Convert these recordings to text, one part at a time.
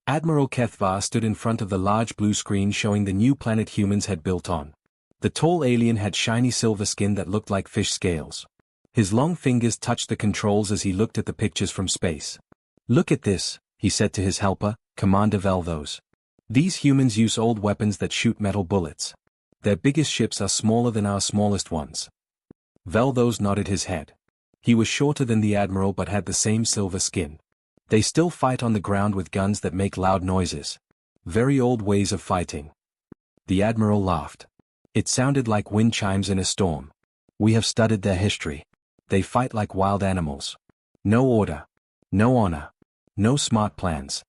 Admiral Kethvar stood in front of the large blue screen showing the new planet humans had built on. The tall alien had shiny silver skin that looked like fish scales. His long fingers touched the controls as he looked at the pictures from space. "Look at this," he said to his helper, Commander Velthos. "These humans use old weapons that shoot metal bullets. Their biggest ships are smaller than our smallest ones." Velthos nodded his head. He was shorter than the Admiral but had the same silver skin. "They still fight on the ground with guns that make loud noises. Very old ways of fighting." The Admiral laughed. It sounded like wind chimes in a storm. "We have studied their history. They fight like wild animals. No order. No honor. No smart plans."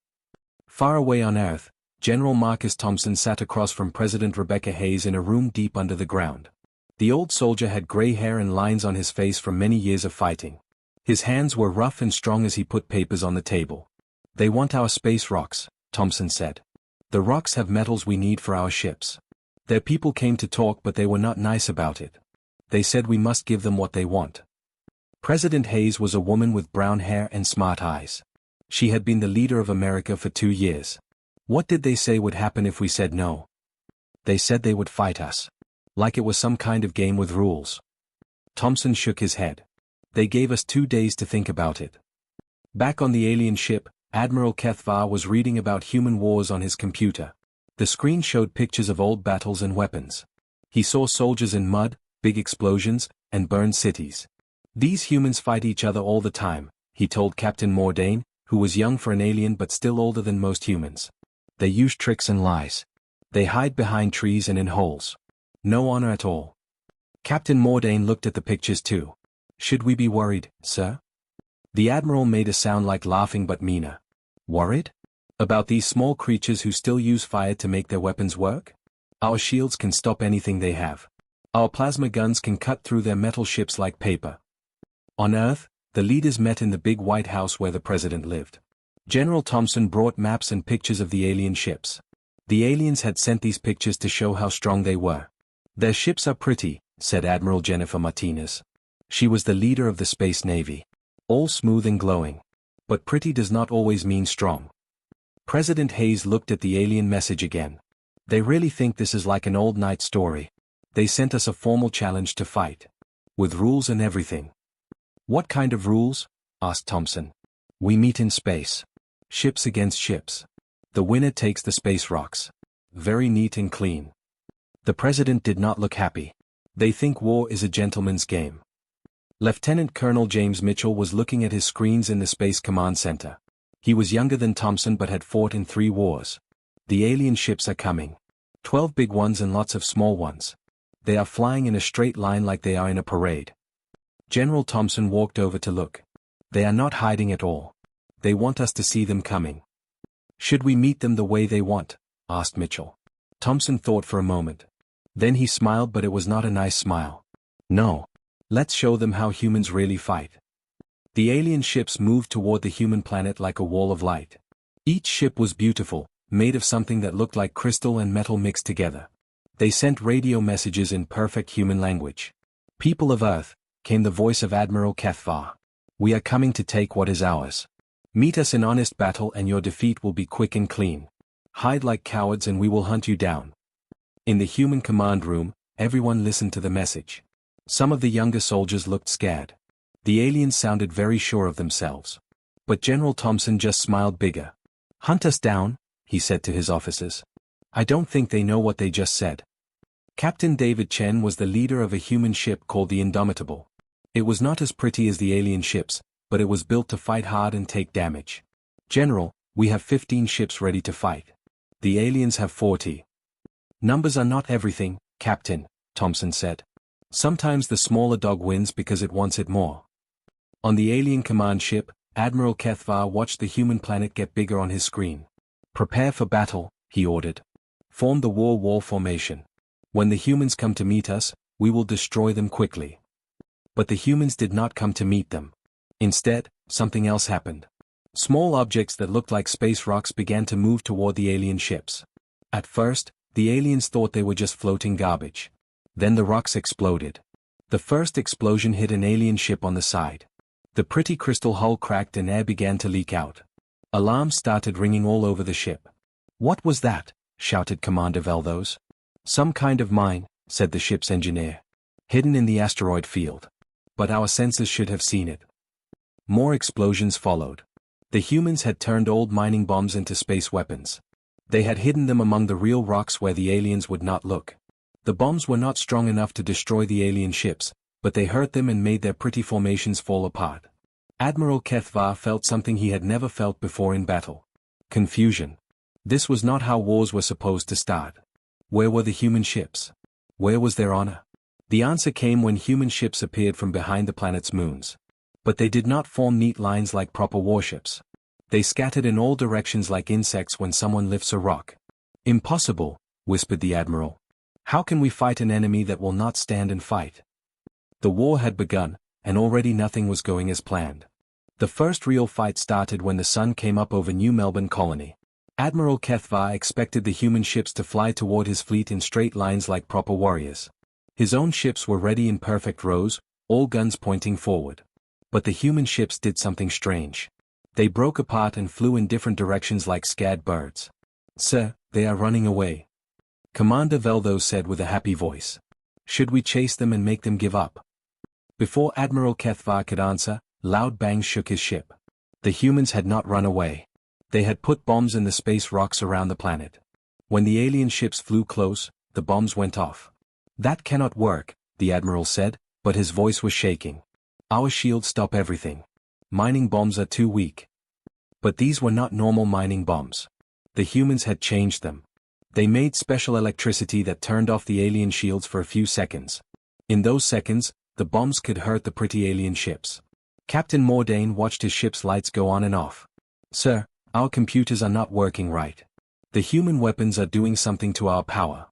Far away on Earth, General Marcus Thompson sat across from President Rebecca Hayes in a room deep under the ground. The old soldier had gray hair and lines on his face from many years of fighting. His hands were rough and strong as he put papers on the table. "They want our space rocks," Thompson said. "The rocks have metals we need for our ships. Their people came to talk but they were not nice about it. They said we must give them what they want." President Hayes was a woman with brown hair and smart eyes. She had been the leader of America for 2 years. "What did they say would happen if we said no?" "They said they would fight us. Like it was some kind of game with rules." Thompson shook his head. "They gave us 2 days to think about it." Back on the alien ship, Admiral Kethvar was reading about human wars on his computer. The screen showed pictures of old battles and weapons. He saw soldiers in mud, big explosions, and burned cities. "These humans fight each other all the time," he told Captain Mordain, who was young for an alien but still older than most humans. "They use tricks and lies. They hide behind trees and in holes. No honor at all." Captain Mordain looked at the pictures too. "Should we be worried, sir?" The Admiral made a sound like laughing but meaner. "Worried? About these small creatures who still use fire to make their weapons work? Our shields can stop anything they have. Our plasma guns can cut through their metal ships like paper." On Earth, the leaders met in the big White House where the president lived. General Thompson brought maps and pictures of the alien ships. The aliens had sent these pictures to show how strong they were. "Their ships are pretty," said Admiral Jennifer Martinez. She was the leader of the Space Navy. "All smooth and glowing. But pretty does not always mean strong." President Hayes looked at the alien message again. "They really think this is like an old night story. They sent us a formal challenge to fight. With rules and everything." "What kind of rules?" asked Thompson. "We meet in space. Ships against ships. The winner takes the space rocks. Very neat and clean." The president did not look happy. "They think war is a gentleman's game." Lieutenant Colonel James Mitchell was looking at his screens in the Space Command Center. He was younger than Thompson but had fought in 3 wars. "The alien ships are coming. 12 big ones and lots of small ones. They are flying in a straight line like they are in a parade." General Thompson walked over to look. "They are not hiding at all. They want us to see them coming." "Should we meet them the way they want?" asked Mitchell. Thompson thought for a moment. Then he smiled, but it was not a nice smile. "No. Let's show them how humans really fight." The alien ships moved toward the human planet like a wall of light. Each ship was beautiful, made of something that looked like crystal and metal mixed together. They sent radio messages in perfect human language. "People of Earth," came the voice of Admiral Kethvar. "We are coming to take what is ours. Meet us in honest battle and your defeat will be quick and clean. Hide like cowards and we will hunt you down." In the human command room, everyone listened to the message. Some of the younger soldiers looked scared. The aliens sounded very sure of themselves. But General Thompson just smiled bigger. "Hunt us down," he said to his officers. "I don't think they know what they just said." Captain David Chen was the leader of a human ship called the Indomitable. It was not as pretty as the alien ships, but it was built to fight hard and take damage. "General, we have 15 ships ready to fight. The aliens have 40. "Numbers are not everything, Captain," Thompson said. "Sometimes the smaller dog wins because it wants it more." On the alien command ship, Admiral Kethvar watched the human planet get bigger on his screen. "Prepare for battle," he ordered. "Form the war formation. When the humans come to meet us, we will destroy them quickly." But the humans did not come to meet them. Instead, something else happened. Small objects that looked like space rocks began to move toward the alien ships. At first, the aliens thought they were just floating garbage. Then the rocks exploded. The first explosion hit an alien ship on the side. The pretty crystal hull cracked and air began to leak out. Alarms started ringing all over the ship. "What was that?" shouted Commander Velthos. "Some kind of mine," said the ship's engineer. "Hidden in the asteroid field. But our sensors should have seen it." More explosions followed. The humans had turned old mining bombs into space weapons. They had hidden them among the real rocks where the aliens would not look. The bombs were not strong enough to destroy the alien ships, but they hurt them and made their pretty formations fall apart. Admiral Kethvar felt something he had never felt before in battle. Confusion. This was not how wars were supposed to start. Where were the human ships? Where was their honor? The answer came when human ships appeared from behind the planet's moons. But they did not form neat lines like proper warships. They scattered in all directions like insects when someone lifts a rock. "Impossible," whispered the admiral. "How can we fight an enemy that will not stand and fight?" The war had begun, and already nothing was going as planned. The first real fight started when the sun came up over New Melbourne Colony. Admiral Kethvar expected the human ships to fly toward his fleet in straight lines like proper warriors. His own ships were ready in perfect rows, all guns pointing forward. But the human ships did something strange. They broke apart and flew in different directions like scared birds. "Sir, they are running away," Commander Velthos said with a happy voice. "Should we chase them and make them give up?" Before Admiral Kethvar could answer, loud bangs shook his ship. The humans had not run away. They had put bombs in the space rocks around the planet. When the alien ships flew close, the bombs went off. "That cannot work," the admiral said, but his voice was shaking. "Our shields stop everything. Mining bombs are too weak." But these were not normal mining bombs. The humans had changed them. They made special electricity that turned off the alien shields for a few seconds. In those seconds, the bombs could hurt the pretty alien ships. Captain Mordain watched his ship's lights go on and off. "Sir, our computers are not working right. The human weapons are doing something to our power."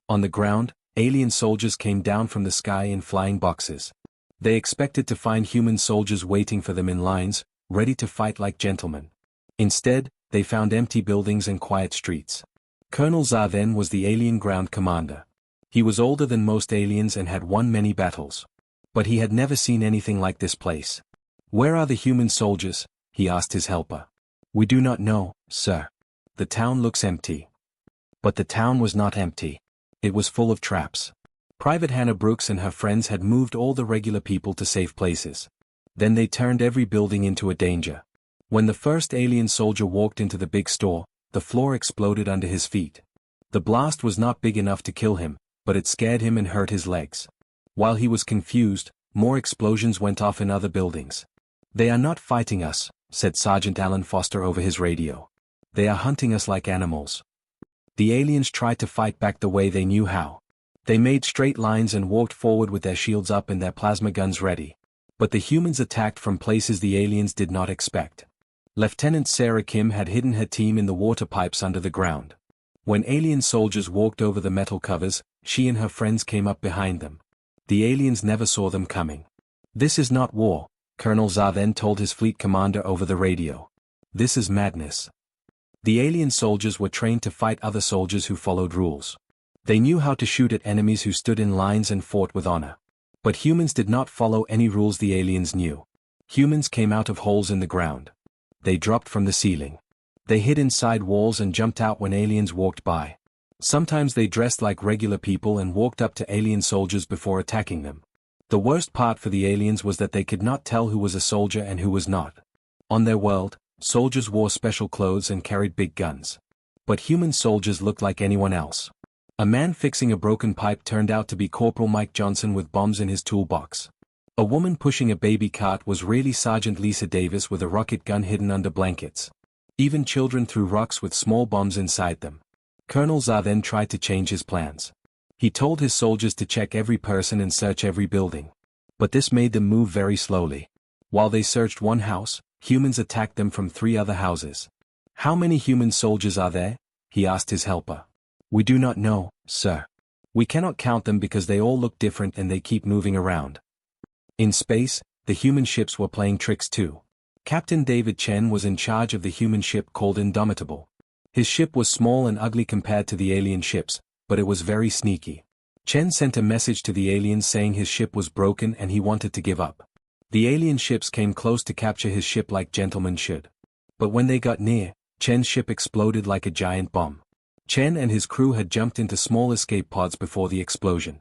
On the ground, alien soldiers came down from the sky in flying boxes. They expected to find human soldiers waiting for them in lines, ready to fight like gentlemen. Instead, they found empty buildings and quiet streets. Colonel Zarven was the alien ground commander. He was older than most aliens and had won many battles. But he had never seen anything like this place. "Where are the human soldiers?" he asked his helper. "We do not know, sir. The town looks empty." But the town was not empty. It was full of traps. Private Hannah Brooks and her friends had moved all the regular people to safe places. Then they turned every building into a danger. When the first alien soldier walked into the big store, the floor exploded under his feet. The blast was not big enough to kill him, but it scared him and hurt his legs. While he was confused, more explosions went off in other buildings. "They are not fighting us," said Sergeant Alan Foster over his radio. "They are hunting us like animals." The aliens tried to fight back the way they knew how. They made straight lines and walked forward with their shields up and their plasma guns ready. But the humans attacked from places the aliens did not expect. Lieutenant Sarah Kim had hidden her team in the water pipes under the ground. When alien soldiers walked over the metal covers, she and her friends came up behind them. The aliens never saw them coming. "This is not war," Colonel Zarven told his fleet commander over the radio. "This is madness." The alien soldiers were trained to fight other soldiers who followed rules. They knew how to shoot at enemies who stood in lines and fought with honor. But humans did not follow any rules the aliens knew. Humans came out of holes in the ground. They dropped from the ceiling. They hid inside walls and jumped out when aliens walked by. Sometimes they dressed like regular people and walked up to alien soldiers before attacking them. The worst part for the aliens was that they could not tell who was a soldier and who was not. On their world, soldiers wore special clothes and carried big guns. But human soldiers looked like anyone else. A man fixing a broken pipe turned out to be Corporal Mike Johnson with bombs in his toolbox. A woman pushing a baby cart was really Sergeant Lisa Davis with a rocket gun hidden under blankets. Even children threw rocks with small bombs inside them. Colonel Zarven tried to change his plans. He told his soldiers to check every person and search every building. But this made them move very slowly. While they searched one house, humans attacked them from 3 other houses. "How many human soldiers are there?" he asked his helper. "We do not know, sir. We cannot count them because they all look different and they keep moving around." In space, the human ships were playing tricks too. Captain David Chen was in charge of the human ship called Indomitable. His ship was small and ugly compared to the alien ships, but it was very sneaky. Chen sent a message to the aliens saying his ship was broken and he wanted to give up. The alien ships came close to capture his ship like gentlemen should. But when they got near, Chen's ship exploded like a giant bomb. Chen and his crew had jumped into small escape pods before the explosion.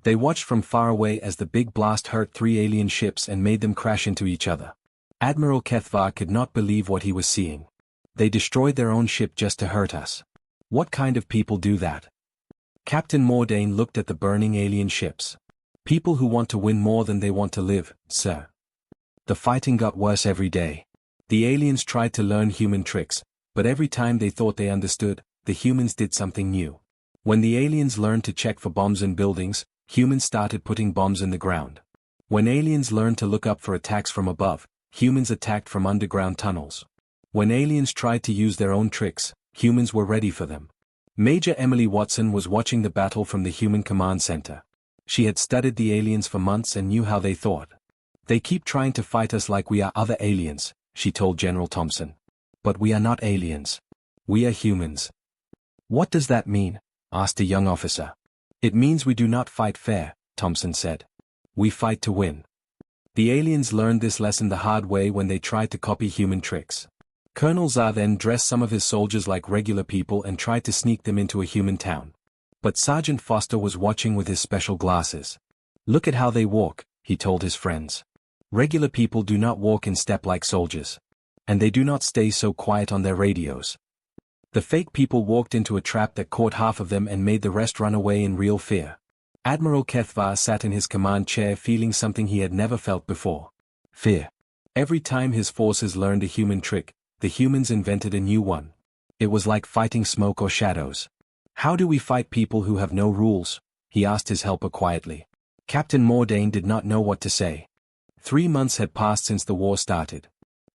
They watched from far away as the big blast hurt 3 alien ships and made them crash into each other. Admiral Kethvar could not believe what he was seeing. They destroyed their own ship just to hurt us. What kind of people do that? Captain Mordain looked at the burning alien ships. People who want to win more than they want to live, sir. The fighting got worse every day. The aliens tried to learn human tricks, but every time they thought they understood, the humans did something new. When the aliens learned to check for bombs in buildings, humans started putting bombs in the ground. When aliens learned to look up for attacks from above, humans attacked from underground tunnels. When aliens tried to use their own tricks, humans were ready for them. Major Emily Watson was watching the battle from the Human Command Center. She had studied the aliens for months and knew how they thought. They keep trying to fight us like we are other aliens, she told General Thompson. But we are not aliens. We are humans. What does that mean? Asked a young officer. It means we do not fight fair, Thompson said. We fight to win. The aliens learned this lesson the hard way when they tried to copy human tricks. Colonel Zar then dressed some of his soldiers like regular people and tried to sneak them into a human town. But Sergeant Foster was watching with his special glasses. Look at how they walk, he told his friends. Regular people do not walk in step like soldiers. And they do not stay so quiet on their radios. The fake people walked into a trap that caught half of them and made the rest run away in real fear. Admiral Kethvar sat in his command chair feeling something he had never felt before. Fear. Every time his forces learned a human trick, the humans invented a new one. It was like fighting smoke or shadows. How do we fight people who have no rules? He asked his helper quietly. Captain Mordain did not know what to say. 3 months had passed since the war started.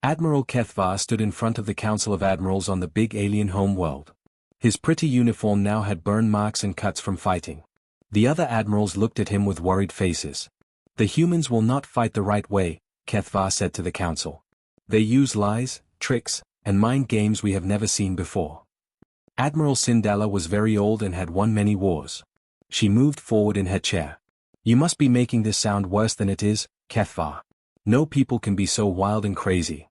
Admiral Kethvar stood in front of the Council of Admirals on the big alien home world. His pretty uniform now had burn marks and cuts from fighting. The other admirals looked at him with worried faces. The humans will not fight the right way, Kethvar said to the council. They use lies, tricks, and mind games we have never seen before. Admiral Sindala was very old and had won many wars. She moved forward in her chair. You must be making this sound worse than it is, Kethvar. No people can be so wild and crazy.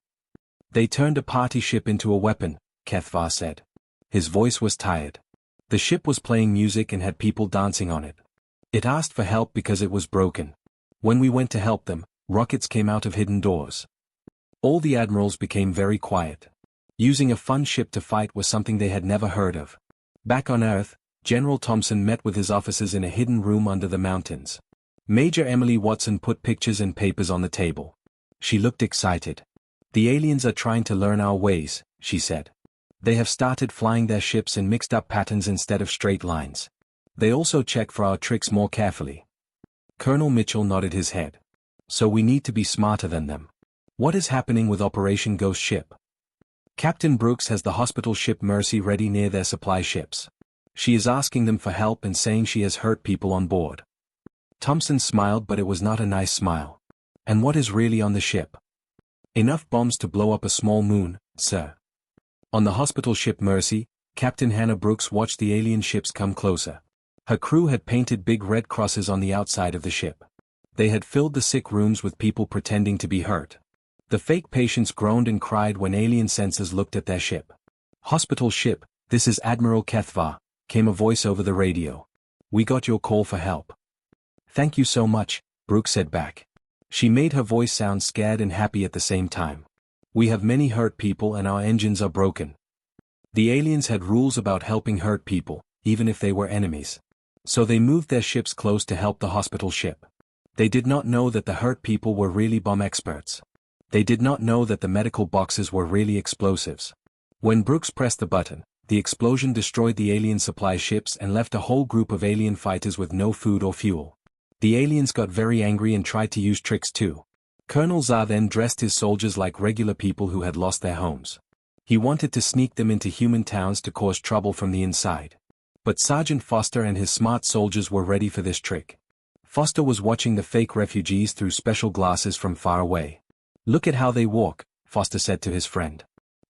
They turned a party ship into a weapon, Kethvar said. His voice was tired. The ship was playing music and had people dancing on it. It asked for help because it was broken. When we went to help them, rockets came out of hidden doors. All the admirals became very quiet. Using a fun ship to fight was something they had never heard of. Back on Earth, General Thompson met with his officers in a hidden room under the mountains. Major Emily Watson put pictures and papers on the table. She looked excited. The aliens are trying to learn our ways, she said. They have started flying their ships in mixed-up patterns instead of straight lines. They also check for our tricks more carefully. Colonel Mitchell nodded his head. So we need to be smarter than them. What is happening with Operation Ghost Ship? Captain Brooks has the hospital ship Mercy ready near their supply ships. She is asking them for help and saying she has hurt people on board. Thompson smiled, but it was not a nice smile. And what is really on the ship? Enough bombs to blow up a small moon, sir. On the hospital ship Mercy, Captain Hannah Brooks watched the alien ships come closer. Her crew had painted big red crosses on the outside of the ship. They had filled the sick rooms with people pretending to be hurt. The fake patients groaned and cried when alien sensors looked at their ship. Hospital ship, this is Admiral Kethvar, came a voice over the radio. We got your call for help. Thank you so much, Brooks said back. She made her voice sound scared and happy at the same time. We have many hurt people and our engines are broken. The aliens had rules about helping hurt people, even if they were enemies. So they moved their ships close to help the hospital ship. They did not know that the hurt people were really bomb experts. They did not know that the medical boxes were really explosives. When Brooks pressed the button, the explosion destroyed the alien supply ships and left a whole group of alien fighters with no food or fuel. The aliens got very angry and tried to use tricks too. Colonel Zar then dressed his soldiers like regular people who had lost their homes. He wanted to sneak them into human towns to cause trouble from the inside. But Sergeant Foster and his smart soldiers were ready for this trick. Foster was watching the fake refugees through special glasses from far away. Look at how they walk, Foster said to his friend.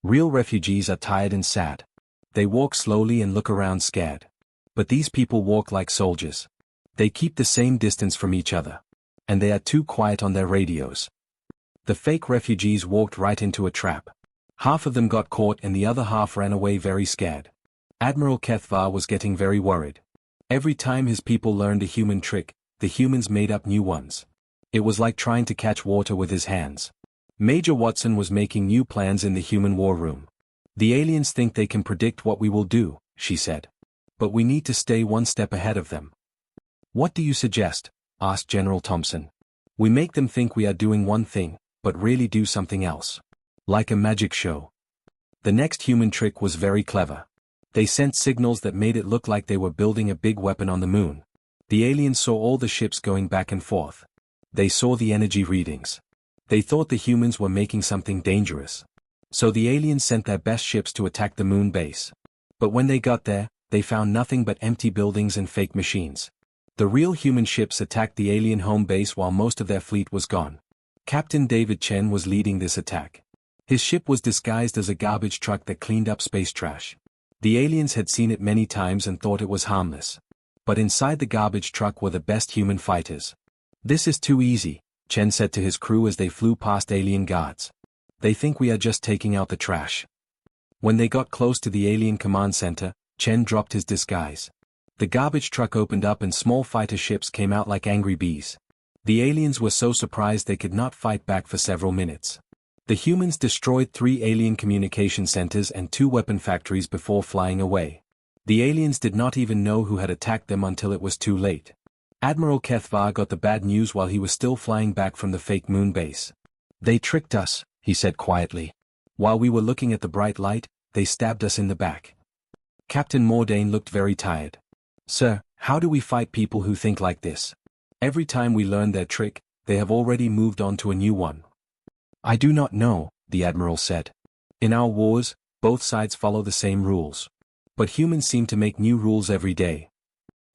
Real refugees are tired and sad. They walk slowly and look around scared. But these people walk like soldiers. They keep the same distance from each other. And they are too quiet on their radios. The fake refugees walked right into a trap. Half of them got caught and the other half ran away very scared. Admiral Kethvar was getting very worried. Every time his people learned a human trick, the humans made up new ones. It was like trying to catch water with his hands. Major Watson was making new plans in the human war room. The aliens think they can predict what we will do, she said. But we need to stay one step ahead of them. What do you suggest? Asked General Thompson. We make them think we are doing one thing, but really do something else. Like a magic show. The next human trick was very clever. They sent signals that made it look like they were building a big weapon on the moon. The aliens saw all the ships going back and forth. They saw the energy readings. They thought the humans were making something dangerous. So the aliens sent their best ships to attack the moon base. But when they got there, they found nothing but empty buildings and fake machines. The real human ships attacked the alien home base while most of their fleet was gone. Captain David Chen was leading this attack. His ship was disguised as a garbage truck that cleaned up space trash. The aliens had seen it many times and thought it was harmless. But inside the garbage truck were the best human fighters. This is too easy, Chen said to his crew as they flew past alien guards. They think we are just taking out the trash. When they got close to the alien command center, Chen dropped his disguise. The garbage truck opened up and small fighter ships came out like angry bees. The aliens were so surprised they could not fight back for several minutes. The humans destroyed 3 alien communication centers and 2 weapon factories before flying away. The aliens did not even know who had attacked them until it was too late. Admiral Kethvar got the bad news while he was still flying back from the fake moon base. They tricked us, he said quietly. While we were looking at the bright light, they stabbed us in the back. Captain Mordain looked very tired. Sir, how do we fight people who think like this? Every time we learn their trick, they have already moved on to a new one. I do not know, the Admiral said. In our wars, both sides follow the same rules. But humans seem to make new rules every day.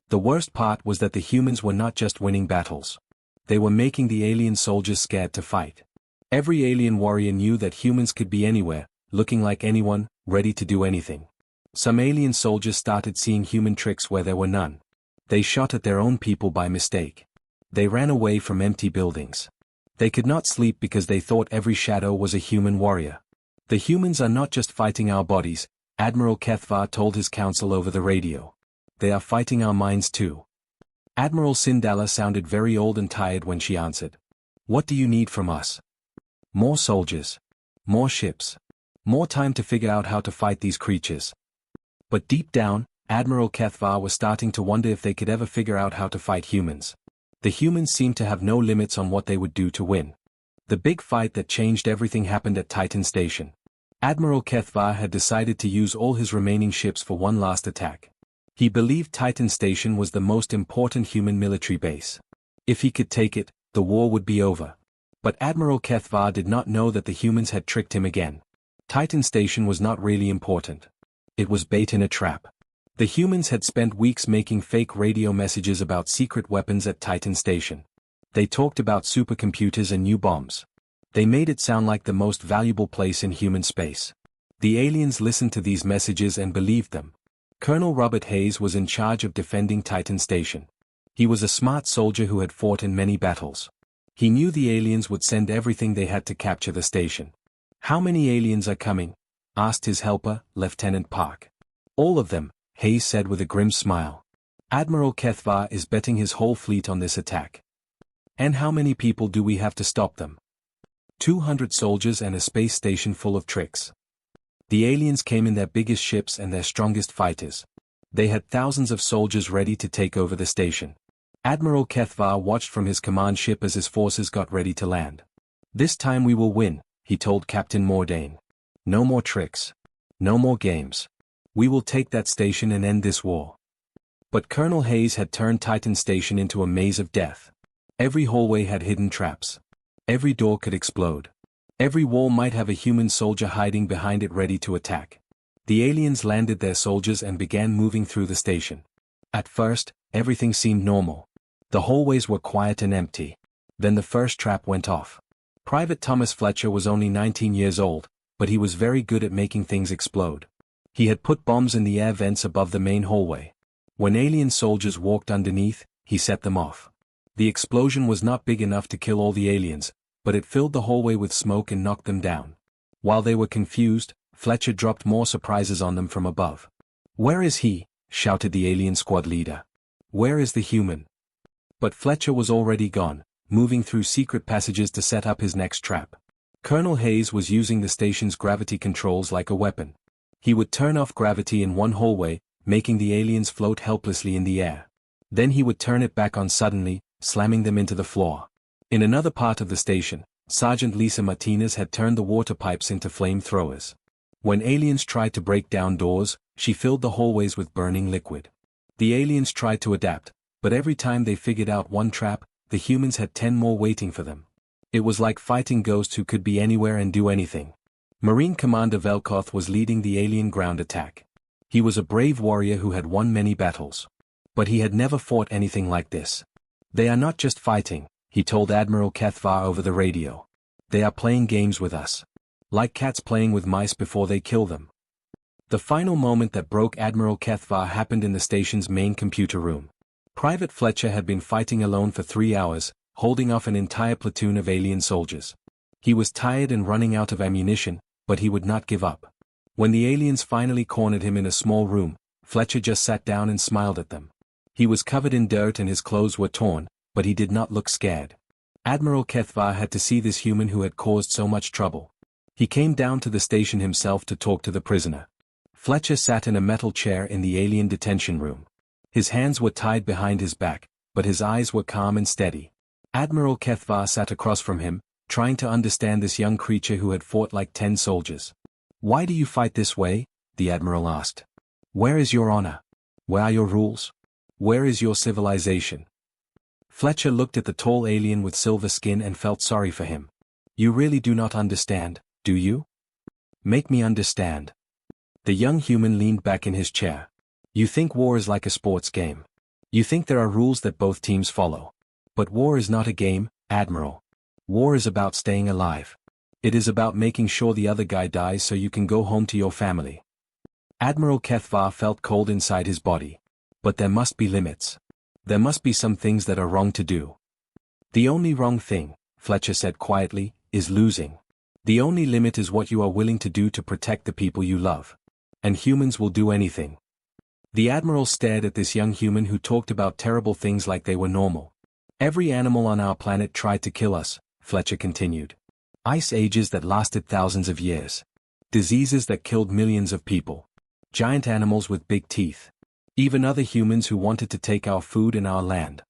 The worst part was that the humans were not just winning battles. They were making the alien soldiers scared to fight. Every alien warrior knew that humans could be anywhere, looking like anyone, ready to do anything. Some alien soldiers started seeing human tricks where there were none. They shot at their own people by mistake. They ran away from empty buildings. They could not sleep because they thought every shadow was a human warrior. The humans are not just fighting our bodies, Admiral Kethvar told his council over the radio. They are fighting our minds too. Admiral Sindala sounded very old and tired when she answered. What do you need from us? More soldiers. More ships. More time to figure out how to fight these creatures. But deep down, Admiral Kethvar was starting to wonder if they could ever figure out how to fight humans. The humans seemed to have no limits on what they would do to win. The big fight that changed everything happened at Titan Station. Admiral Kethvar had decided to use all his remaining ships for one last attack. He believed Titan Station was the most important human military base. If he could take it, the war would be over. But Admiral Kethvar did not know that the humans had tricked him again. Titan Station was not really important. It was bait in a trap. The humans had spent weeks making fake radio messages about secret weapons at Titan Station. They talked about supercomputers and new bombs. They made it sound like the most valuable place in human space. The aliens listened to these messages and believed them. Colonel Robert Hayes was in charge of defending Titan Station. He was a smart soldier who had fought in many battles. He knew the aliens would send everything they had to capture the station. How many aliens are coming? Asked his helper, Lieutenant Park. All of them, Hayes said with a grim smile. Admiral Kethvar is betting his whole fleet on this attack. And how many people do we have to stop them? 200 soldiers and a space station full of tricks. The aliens came in their biggest ships and their strongest fighters. They had thousands of soldiers ready to take over the station. Admiral Kethvar watched from his command ship as his forces got ready to land. This time we will win, he told Captain Mordain. No more tricks. No more games. We will take that station and end this war. But Colonel Hayes had turned Titan Station into a maze of death. Every hallway had hidden traps. Every door could explode. Every wall might have a human soldier hiding behind it ready to attack. The aliens landed their soldiers and began moving through the station. At first, everything seemed normal. The hallways were quiet and empty. Then the first trap went off. Private Thomas Fletcher was only 19 years old, but he was very good at making things explode. He had put bombs in the air vents above the main hallway. When alien soldiers walked underneath, he set them off. The explosion was not big enough to kill all the aliens, but it filled the hallway with smoke and knocked them down. While they were confused, Fletcher dropped more surprises on them from above. "Where is he?" shouted the alien squad leader. "Where is the human?" But Fletcher was already gone, moving through secret passages to set up his next trap. Colonel Hayes was using the station's gravity controls like a weapon. He would turn off gravity in one hallway, making the aliens float helplessly in the air. Then he would turn it back on suddenly, slamming them into the floor. In another part of the station, Sergeant Lisa Martinez had turned the water pipes into flamethrowers. When aliens tried to break down doors, she filled the hallways with burning liquid. The aliens tried to adapt, but every time they figured out one trap, the humans had 10 more waiting for them. It was like fighting ghosts who could be anywhere and do anything. Marine Commander Velkoth was leading the alien ground attack. He was a brave warrior who had won many battles. But he had never fought anything like this. "They are not just fighting," he told Admiral Cathvar over the radio. "They are playing games with us. Like cats playing with mice before they kill them." The final moment that broke Admiral Cathvar happened in the station's main computer room. Private Fletcher had been fighting alone for 3 hours, holding off an entire platoon of alien soldiers. He was tired and running out of ammunition, but he would not give up. When the aliens finally cornered him in a small room, Fletcher just sat down and smiled at them. He was covered in dirt and his clothes were torn, but he did not look scared. Admiral Cathvar had to see this human who had caused so much trouble. He came down to the station himself to talk to the prisoner. Fletcher sat in a metal chair in the alien detention room. His hands were tied behind his back, but his eyes were calm and steady. Admiral Cathvar sat across from him, trying to understand this young creature who had fought like 10 soldiers. "Why do you fight this way?" the Admiral asked. "Where is your honor? Where are your rules? Where is your civilization?" Fletcher looked at the tall alien with silver skin and felt sorry for him. "You really do not understand, do you? Make me understand." The young human leaned back in his chair. "You think war is like a sports game. You think there are rules that both teams follow. But war is not a game, Admiral. War is about staying alive. It is about making sure the other guy dies so you can go home to your family." Admiral Cathvar felt cold inside his body. But there must be limits. There must be some things that are wrong to do. "The only wrong thing," Fletcher said quietly, "is losing. The only limit is what you are willing to do to protect the people you love. And humans will do anything." The Admiral stared at this young human who talked about terrible things like they were normal. "Every animal on our planet tried to kill us," Fletcher continued. "Ice ages that lasted thousands of years. Diseases that killed millions of people. Giant animals with big teeth. Even other humans who wanted to take our food and our land."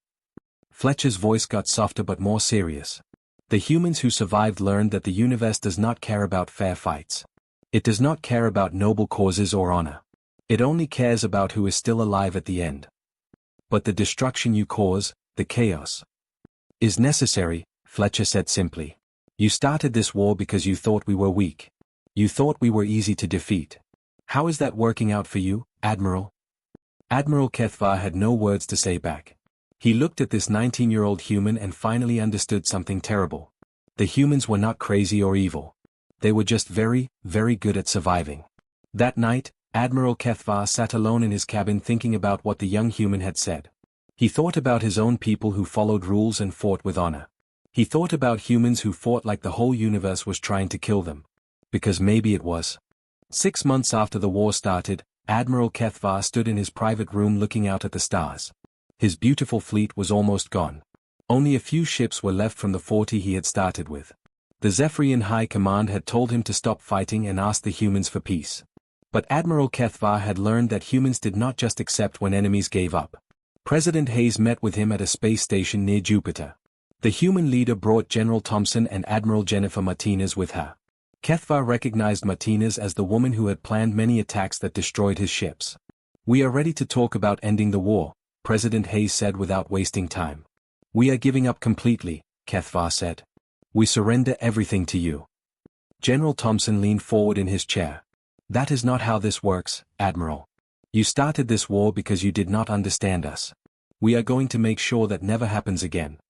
Fletcher's voice got softer but more serious. "The humans who survived learned that the universe does not care about fair fights. It does not care about noble causes or honor. It only cares about who is still alive at the end. But the destruction you cause, the chaos, is necessary," Fletcher said simply. "You started this war because you thought we were weak. You thought we were easy to defeat. How is that working out for you, Admiral?" Admiral Cathvar had no words to say back. He looked at this 19-year-old human and finally understood something terrible. The humans were not crazy or evil. They were just very, very good at surviving. That night, Admiral Cathvar sat alone in his cabin thinking about what the young human had said. He thought about his own people who followed rules and fought with honor. He thought about humans who fought like the whole universe was trying to kill them. Because maybe it was. 6 months after the war started, Admiral Cathvar stood in his private room looking out at the stars. His beautiful fleet was almost gone. Only a few ships were left from the 40 he had started with. The Zephyrian High Command had told him to stop fighting and ask the humans for peace. But Admiral Cathvar had learned that humans did not just accept when enemies gave up. President Hayes met with him at a space station near Jupiter. The human leader brought General Thompson and Admiral Jennifer Martinez with her. Cathvar recognized Martinez as the woman who had planned many attacks that destroyed his ships. "We are ready to talk about ending the war," President Hayes said without wasting time. "We are giving up completely," Cathvar said. "We surrender everything to you." General Thompson leaned forward in his chair. "That is not how this works, Admiral. You started this war because you did not understand us. We are going to make sure that never happens again."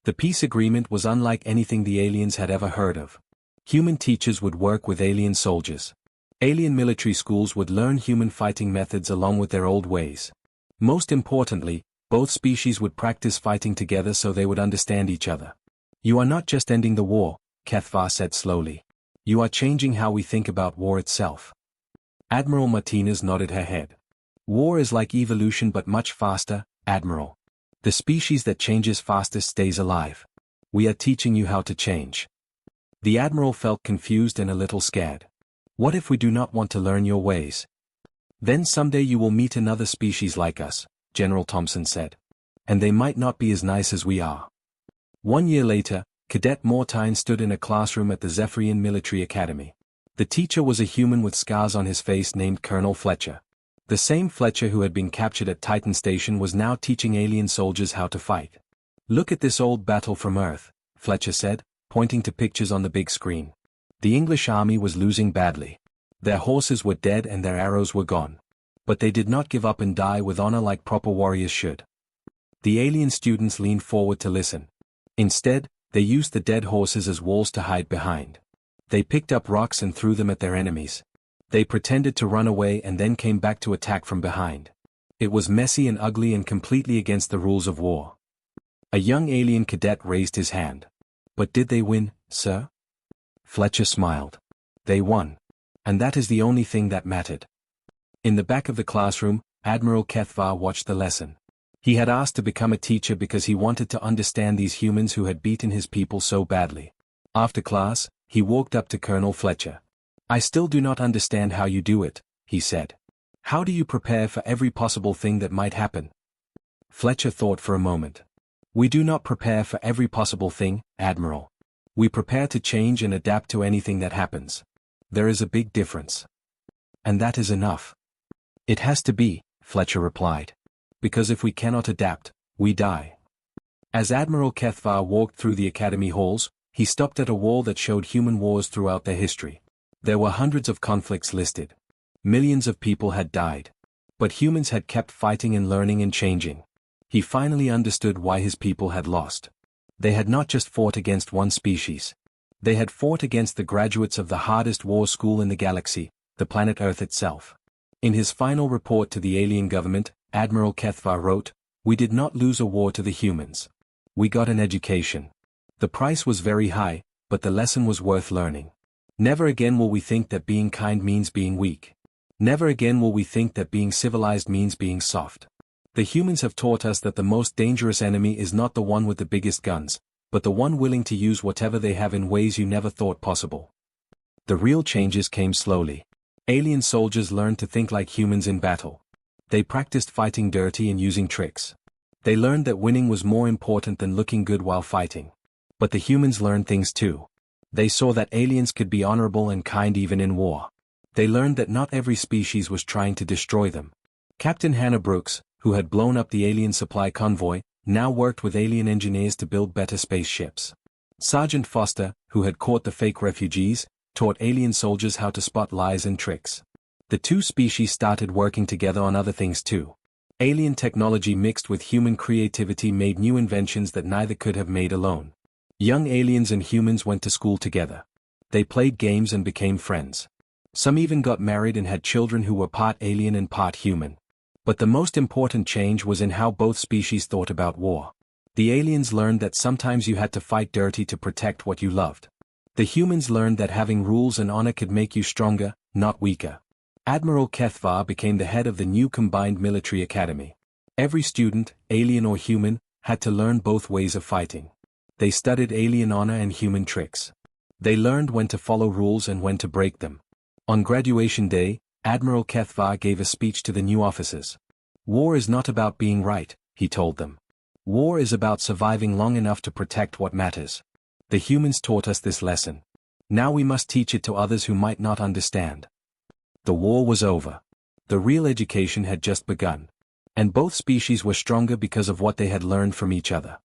The peace agreement was unlike anything the aliens had ever heard of. Human teachers would work with alien soldiers. Alien military schools would learn human fighting methods along with their old ways. Most importantly, both species would practice fighting together so they would understand each other. "You are not just ending the war," Cathvar said slowly. You are changing how we think about war itself. Admiral Martinez nodded her head. War is like evolution but much faster, Admiral. The species that changes fastest stays alive. We are teaching you how to change. The Admiral felt confused and a little scared. What if we do not want to learn your ways? Then someday you will meet another species like us, General Thompson said. And they might not be as nice as we are. 1 year later, Cadet Mortine stood in a classroom at the Zephyrian Military Academy. The teacher was a human with scars on his face named Colonel Fletcher. The same Fletcher who had been captured at Titan Station was now teaching alien soldiers how to fight. Look at this old battle from Earth, Fletcher said, pointing to pictures on the big screen. The English army was losing badly. Their horses were dead and their arrows were gone. But they did not give up and die with honor like proper warriors should. The alien students leaned forward to listen. Instead, they used the dead horses as walls to hide behind. They picked up rocks and threw them at their enemies. They pretended to run away and then came back to attack from behind. It was messy and ugly and completely against the rules of war. A young alien cadet raised his hand. But did they win, sir? Fletcher smiled. They won. And that is the only thing that mattered. In the back of the classroom, Admiral Kethvar watched the lesson. He had asked to become a teacher because he wanted to understand these humans who had beaten his people so badly. After class, he walked up to Colonel Fletcher. I still do not understand how you do it, he said. How do you prepare for every possible thing that might happen? Fletcher thought for a moment. We do not prepare for every possible thing, Admiral. We prepare to change and adapt to anything that happens. There is a big difference. And that is enough. It has to be, Fletcher replied. Because if we cannot adapt, we die. As Admiral Kethvar walked through the academy halls, he stopped at a wall that showed human wars throughout their history. There were hundreds of conflicts listed. Millions of people had died. But humans had kept fighting and learning and changing. He finally understood why his people had lost. They had not just fought against one species. They had fought against the graduates of the hardest war school in the galaxy, the planet Earth itself. In his final report to the alien government, Admiral Kethvar wrote, "We did not lose a war to the humans. We got an education. The price was very high, but the lesson was worth learning. Never again will we think that being kind means being weak. Never again will we think that being civilized means being soft. The humans have taught us that the most dangerous enemy is not the one with the biggest guns, but the one willing to use whatever they have in ways you never thought possible." The real changes came slowly. Alien soldiers learned to think like humans in battle. They practiced fighting dirty and using tricks. They learned that winning was more important than looking good while fighting. But the humans learned things too. They saw that aliens could be honorable and kind even in war. They learned that not every species was trying to destroy them. Captain Hannah Brooks, who had blown up the alien supply convoy, now worked with alien engineers to build better spaceships. Sergeant Foster, who had caught the fake refugees, taught alien soldiers how to spot lies and tricks. The two species started working together on other things too. Alien technology mixed with human creativity made new inventions that neither could have made alone. Young aliens and humans went to school together. They played games and became friends. Some even got married and had children who were part alien and part human. But the most important change was in how both species thought about war. The aliens learned that sometimes you had to fight dirty to protect what you loved. The humans learned that having rules and honor could make you stronger, not weaker. Admiral Kethvar became the head of the new combined military academy. Every student, alien or human, had to learn both ways of fighting. They studied alien honor and human tricks. They learned when to follow rules and when to break them. On graduation day, Admiral Kethvar gave a speech to the new officers. War is not about being right, he told them. War is about surviving long enough to protect what matters. The humans taught us this lesson. Now we must teach it to others who might not understand. The war was over. The real education had just begun. And both species were stronger because of what they had learned from each other.